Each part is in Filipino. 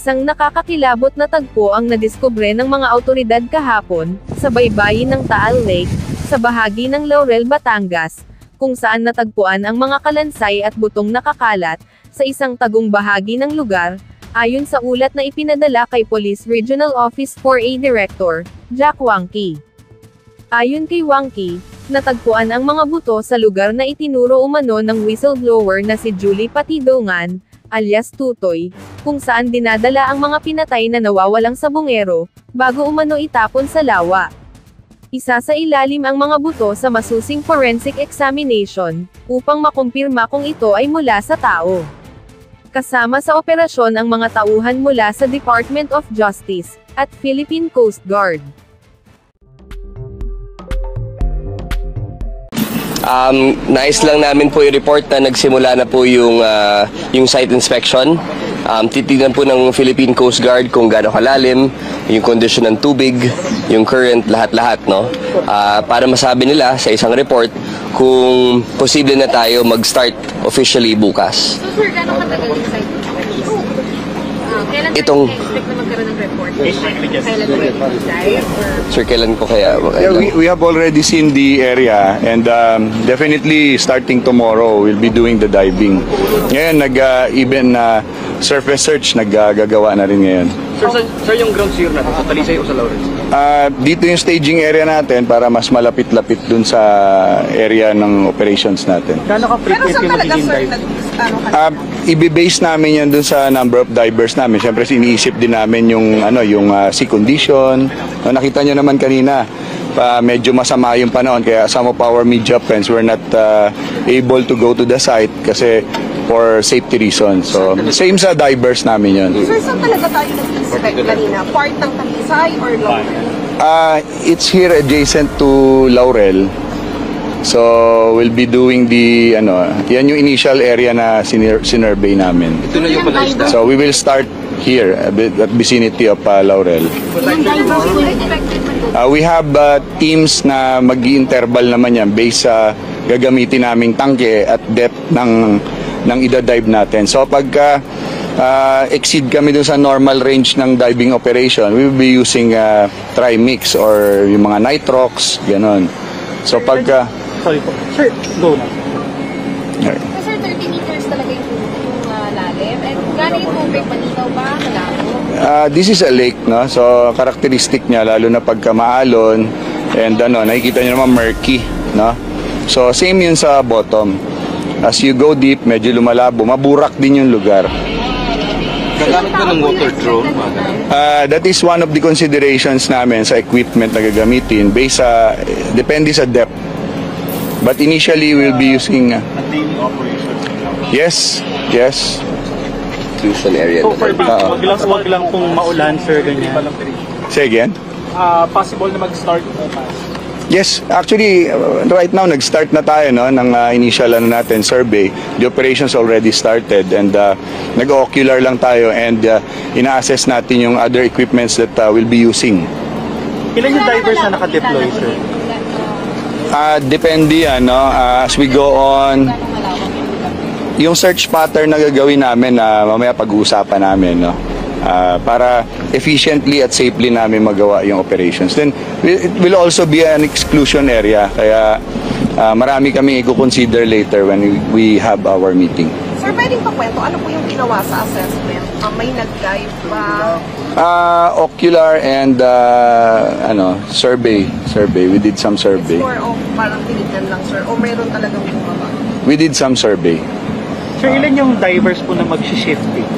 Isang nakakakilabot na tagpo ang nadiskubre ng mga awtoridad kahapon, sa baybayin ng Taal Lake, sa bahagi ng Laurel, Batangas, kung saan natagpuan ang mga kalansay at butong nakakalat, sa isang tagong bahagi ng lugar, ayon sa ulat na ipinadala kay Police Regional Office 4A Director, Jack Wangki. Ayon kay Wangki, natagpuan ang mga buto sa lugar na itinuro umano ng whistleblower na si Julie Patidongan, alias Tutoy, kung saan dinadala ang mga pinatay na nawawalang sabongero, bago umano itapon sa lawa. Isa sa ilalim ang mga buto sa masusing forensic examination, upang makumpirma kung ito ay mula sa tao. Kasama sa operasyon ang mga tauhan mula sa Department of Justice, at Philippine Coast Guard. Nais lang namin po i-report na nagsimula na po yung site inspection. Titignan po ng Philippine Coast Guard kung gaano kalalim, yung condition ng tubig, yung current, lahat-lahat, no? Para masabi nila sa isang report kung posible na tayo mag-start officially bukas. So sir, gaano katagal yung site inspection? Kailan Itong expect na magkaroon ng report? Kailan po yung dive? Sir, kailan ko kaya? Yeah, we have already seen the area and definitely starting tomorrow we'll be doing the diving. Ngayon even surface search naggagawa na rin ngayon. Sir, yung ground zero natin sa Talisay o sa Lawrence? Dito yung staging area natin para mas malapit-lapit dun sa area ng operations natin. Gaano ka-frequent yung magiging dive? Ibe-base namin yan dun sa number of divers namin. Siyempre iniisip din namin yung sea condition. Nakita nyo naman kanina, medyo masama yung panahon kaya some of our media friends were not able to go to the site kasi for safety reasons. So same sa divers namin yun. Sir, saan talaga tayo nag-inspect kanina? Part ng Talisay or Laurel? It's here adjacent to Laurel. So we'll be doing yan yung initial area na sinurvey namin. Ito na yung pala-isda. So we will start here at vicinity of Laurel. We have teams na mag-i-interval naman yan based sa gagamitin naming tangke at depth ng ida-dive natin. So pagka exceed kami dun sa normal range ng diving operation, we will be using trimix or yung mga nitrox, ganon. So pagka Sorry po. Sir, go na. So sir, 30 meters talaga yung lalim. And gano'n yung tubig, malinaw ba? Malabo? This is a lake, no? So characteristic niya lalo na pagka maalon and nakikita niyo naman murky, no? So same yun sa bottom. As you go deep, medyo lumalabo, maburak din yung lugar. Gagamit ka ng water drone? That is one of the considerations namin sa equipment na gagamitin based depende sa depth. But initially we'll be using daily operation? Yes. exclusion area. So for wag lang kung maulan, sir, ganyan. Say again? Possible na mag-start bukas? Yes, actually, right now, nag-start na tayo ng initial natin, survey. The operations already started and nag-ocular lang tayo and ina-assess natin yung other equipments that we'll be using. Ilan yung divers na naka-deploy, sir? Depende yan, as we go on. Yung search pattern na gagawin namin, mamaya pag-uusapan namin, para efficiently at safely namin magawa yung operations. Then, it will also be an exclusion area, kaya marami kami i-consider later when we have our meeting. Sir, pwedeng pakwento, ano po yung ginawa sa assessment? May nag-dive ba? Ocular and survey. We did some survey. It's more of parang tinignan lang, sir, o meron talagang bumaba? We did some survey. Sir, ilan yung divers po na mag-shifting?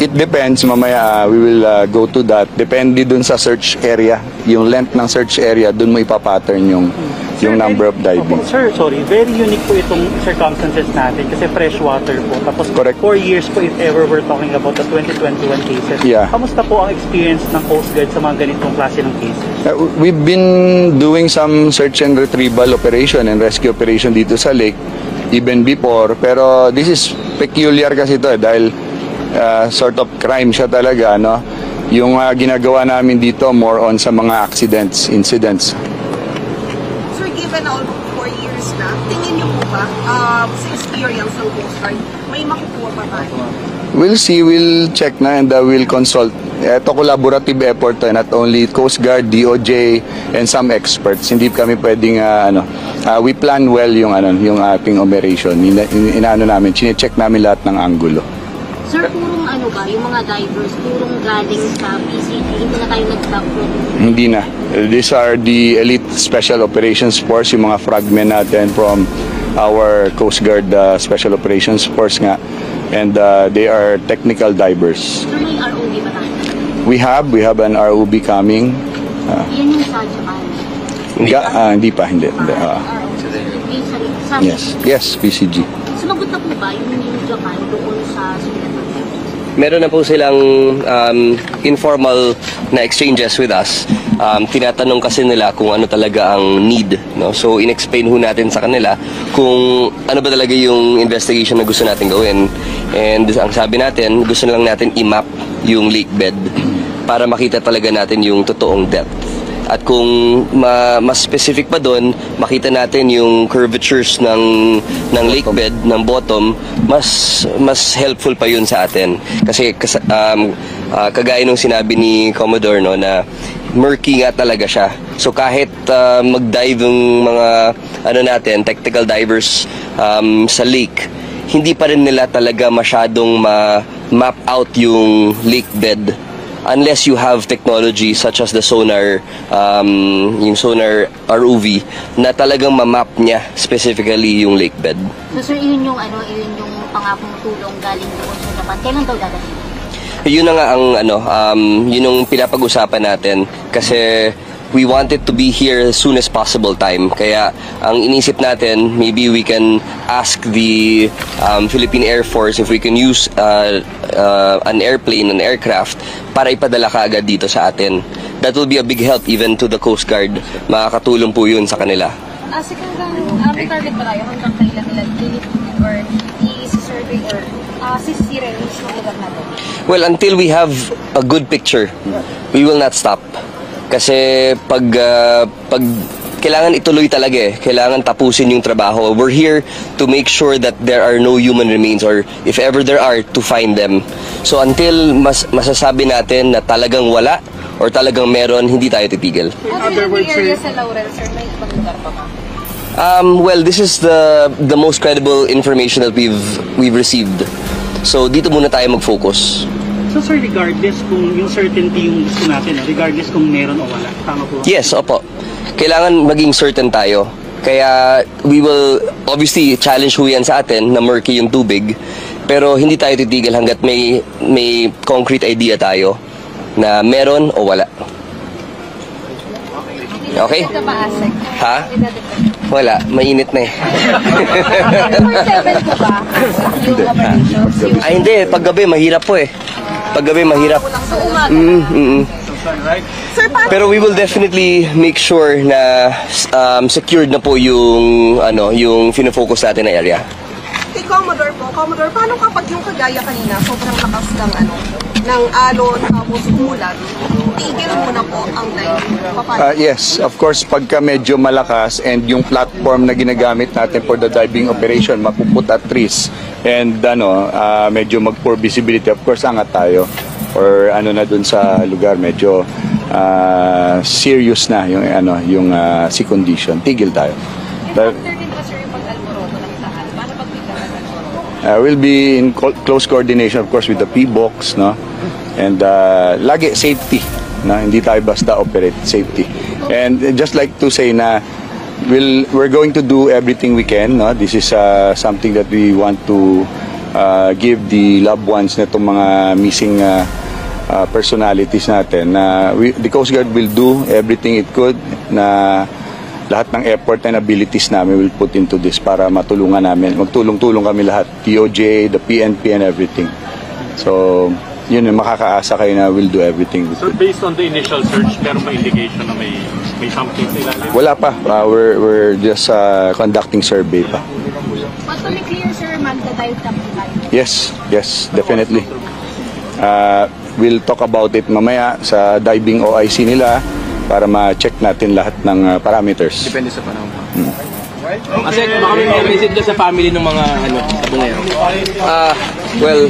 It depends, mamaya we will go to that. Depende dun sa search area. Yung length ng search area, dun mo ipapattern yung number of diving. Sir, sorry, very unique po itong circumstances natin kasi freshwater po. Tapos correct. 4 years po if ever we're talking about the 2021 cases. Yeah. Kamusta po ang experience ng Coast Guard sa mga ganitong klase ng cases? We've been doing some search and retrieval operation and rescue operation dito sa lake even before. Pero this is peculiar kasi ito dahil sort of crime siya talaga, Yung ginagawa namin dito more on sa mga incidents. Sir, given given na almost 4 years na, tingin niyo po ba, sa experience ng Coast Guard, may makukuha pa tayo? We'll see, we'll check na and we'll consult. Ito collaborative effort to, not only Coast Guard, DOJ, and some experts. Hindi kami pwedeng, we plan well yung ating operation. Inaano namin, chinecheck namin lahat ng anggulo. Sir, purong yung mga divers, purong galing sa PCG, hindi na tayo nag-stop po? Hindi na. These are the elite special operations force, yung mga fragment natin from our Coast Guard special operations force nga. And they are technical divers. Sir, may ROV ba tayo? We have an ROV coming. Yan yung sa Japan? Hindi pa. Yes, PCG. Sumagot na po ba yung Japan doon sa Sudan? Meron na po silang informal na exchanges with us. Tinatanong kasi nila kung ano talaga ang need, no? So in-explain ho natin sa kanila kung ano ba talaga yung investigation na gusto natin gawin. And ang sabi natin, gusto lang natin i-map yung lake bed para makita talaga natin yung totoong depth. At kung mas specific pa doon, makita natin yung curvatures ng lake bed, ng bottom, mas helpful pa yun sa atin. Kasi kagaya nung sinabi ni Commodore, no, na murky nga talaga siya. So kahit mag-dive yung mga technical divers sa lake, hindi pa rin nila talaga masyadong ma-map out yung lake bed unless you have technology such as the sonar, yung sonar ROV, na talagang ma-map niya specifically yung lake bed. So sir, yun yung pangakong tulong galing doon sa Japan. Kailan daw dadating? Yun na nga ang yun yung pinapag-usapan natin kasi we wanted to be here as soon as possible time. Kaya ang inisip natin, maybe we can ask the Philippine Air Force if we can use an airplane, an aircraft, para ipadala ka agad dito sa atin. That will be a big help even to the Coast Guard. Makakatulong po yun sa kanila. May target ba tayo hanggang kailan nila lilitin or i-survey or sisirin yung lugar natin? Well, until we have a good picture, we will not stop. Kasi pag kailangan ituloy talaga eh. Kailangan tapusin yung trabaho. We're here to make sure that there are no human remains or if ever there are, to find them. So until masasabi natin na talagang wala or talagang meron, hindi tayo titigil. Other area sa Laurel, sir, may ibang lugar pa ba? Well, this is the most credible information that we've received. So dito muna tayo mag-focus. So sir, regardless kung yung certainty yung gusto natin, regardless kung meron o wala, tama po? Yes, opo. Kailangan maging certain tayo. Kaya we will obviously challenge ho yan sa atin na murky yung tubig. Pero hindi tayo titigil hanggat may concrete idea tayo na meron o wala. Okay? Ha? Wala, mainit na eh. 4-7 po ba yung operations? Ay hindi, paggabi mahirap po eh. Paggabi mahirap. So umaga Sir, Pero we will definitely make sure na secured na po yung yung fino-focus natin na area. kay Commodore po, Commodore, paano kapag yung kagaya kanina, sobrang lakas ng alon, tapos umulan, tigil muna po ang diving? Yes, of course, pagka medyo malakas and yung platform na ginagamit natin for the diving operation, mapuput at risk and medyo mag-poor visibility, of course, angat tayo. Or na dun sa lugar, medyo serious na yung sea condition. Tigil tayo. We'll be in close coordination, of course, with the P-Box, no? And lagi safety, no? Hindi tayo basta operate, safety. And just like to say na we're going to do everything we can, no? This is something that we want to give the loved ones na itong mga missing personalities natin. The Coast Guard will do everything it could na lahat ng effort and abilities namin will put into this para matulungan namin. Magtulong-tulong kami lahat. DOJ, the PNP and everything. So, yun yung makakaasa kayo na we'll do everything. So, based on the initial search, meron ba indication na may something sa ilalim? Wala pa. We're just conducting survey pa. But to be clear, sir, magda-dive kami tayo. Yes, definitely. We'll talk about it mamaya sa diving OIC nila. para ma-check natin lahat ng parameters. Depende sa panahon. Kasi baka may message ka sa family ng mga sabungero. Well,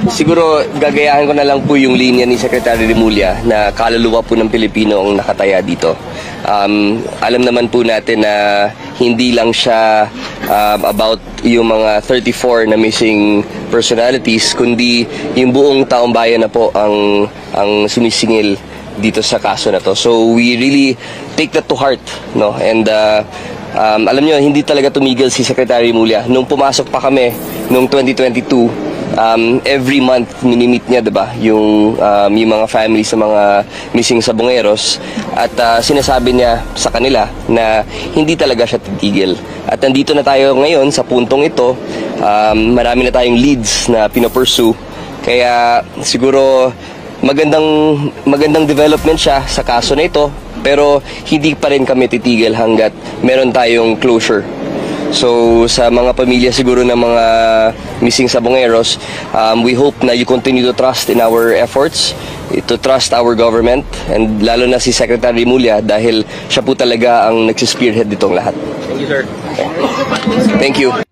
siguro gagayahin ko na lang po yung linya ni Secretary Remulla na kaluluwa po ng Pilipino ang nakataya dito. Alam naman po natin na hindi lang siya about yung mga 34 na missing personalities, kundi yung buong taong bayan na po ang sumisingil dito sa kaso na to. So we really take that to heart, no? And alam nyo, hindi talaga tumigil si Secretary Remulla. Nung pumasok pa kami, nung 2022, every month minimit niya, diba, yung mga family sa mga missing sabongeros. At sinasabi niya sa kanila na hindi talaga siya titigil. At nandito na tayo ngayon sa puntong ito. Marami na tayong leads na pinapursue. Kaya siguro magandang development siya sa kaso na ito. Pero hindi pa rin kami titigil hanggat meron tayong closure. So sa mga pamilya siguro ng mga missing sabongeros, we hope na you continue to trust in our efforts, to trust our government, and lalo na si Secretary Remulla dahil siya po talaga ang nagsispearhead ditong lahat. Thank you, sir. Thank you.